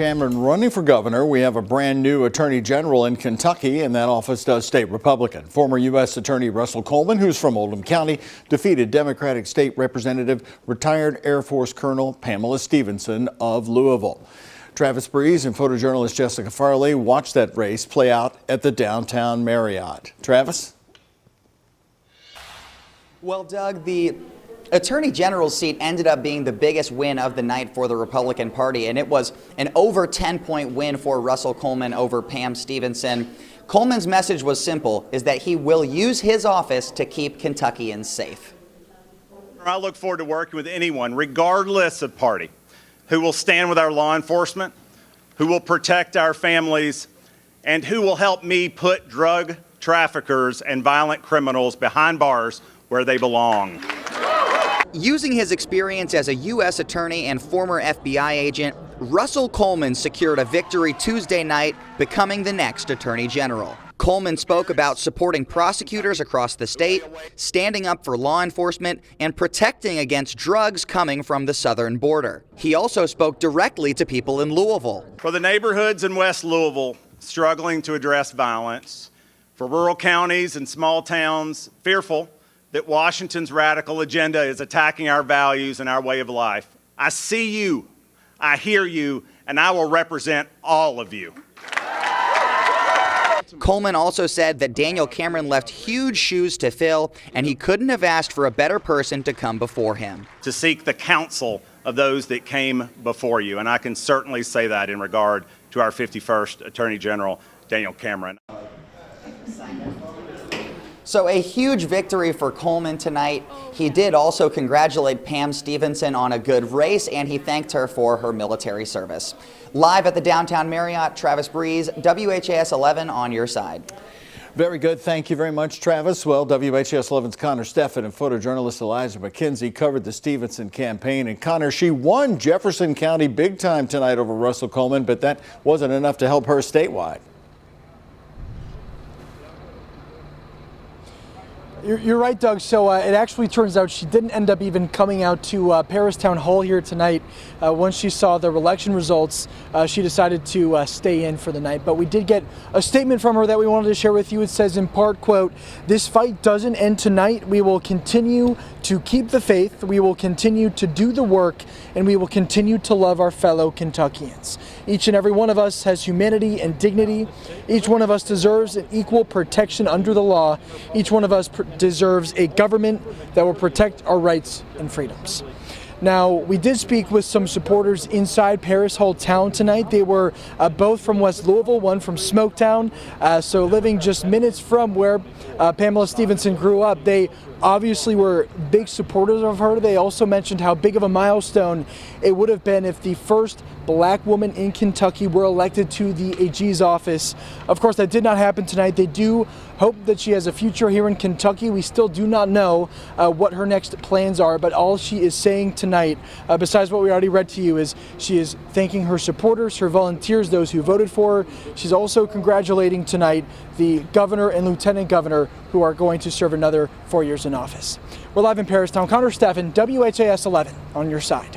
Cameron running for governor. We have a brand new attorney general in Kentucky, and that office does state Republican. Former U.S. Attorney Russell Coleman, who's from Oldham County, defeated Democratic State Representative, retired Air Force Colonel Pamela Stevenson of Louisville. Travis Breeze and photojournalist Jessica Farley watched that race play out at the downtown Marriott. Travis? Well, Doug, the Attorney General's seat ended up being the biggest win of the night for the Republican Party, and it was an over 10-point win for Russell Coleman over Pam Stevenson. Coleman's message was simple, is that he will use his office to keep Kentuckians safe. I look forward to working with anyone, regardless of party, who will stand with our law enforcement, who will protect our families, and who will help me put drug traffickers and violent criminals behind bars where they belong. Using his experience as a U.S. attorney and former FBI agent, Russell Coleman secured a victory Tuesday night, becoming the next Attorney General. Coleman spoke about supporting prosecutors across the state, standing up for law enforcement, and protecting against drugs coming from the southern border. He also spoke directly to people in Louisville. For the neighborhoods in West Louisville struggling to address violence, for rural counties and small towns fearful that Washington's radical agenda is attacking our values and our way of life. I see you, I hear you, and I will represent all of you. Coleman also said that Daniel Cameron left huge shoes to fill, and he couldn't have asked for a better person to come before him. To seek the counsel of those that came before you, and I can certainly say that in regard to our 51st Attorney General, Daniel Cameron. So a huge victory for Coleman tonight. He did also congratulate Pam Stevenson on a good race, and he thanked her for her military service. Live at the downtown Marriott, Travis Breeze, WHAS 11 on your side. Very good. Thank you very much, Travis. Well, WHAS 11's Connor Steffen and photojournalist Elijah McKenzie covered the Stevenson campaign. And Connor, she won Jefferson County big time tonight over Russell Coleman, but that wasn't enough to help her statewide. You're right, Doug. So it actually turns out she didn't end up even coming out to Paris Town Hall here tonight. Once she saw the election results, she decided to stay in for the night. But we did get a statement from her that we wanted to share with you. It says in part, quote, "This fight doesn't end tonight. We will continue to keep the faith. We will continue to do the work, and we will continue to love our fellow Kentuckians. Each and every one of us has humanity and dignity. Each one of us deserves an equal protection under the law. Each one of us deserves a government that will protect our rights and freedoms." Now, we did speak with some supporters inside Paris Hall Town tonight. They were both from West Louisville, one from Smoketown, so living just minutes from where Pamela Stevenson grew up. They obviously were big supporters of her. They also mentioned how big of a milestone it would have been if the first black woman in Kentucky were elected to the AG's office. Of course, that did not happen tonight. They do hope that she has a future here in Kentucky. We still do not know what her next plans are, but all she is saying tonight, besides what we already read to you, is she is thanking her supporters, her volunteers, those who voted for her. She's also congratulating tonight the governor and lieutenant governor who are going to serve another 4 years in office. We're live in Paris Town. Connor Steffen, WHAS 11 on your side.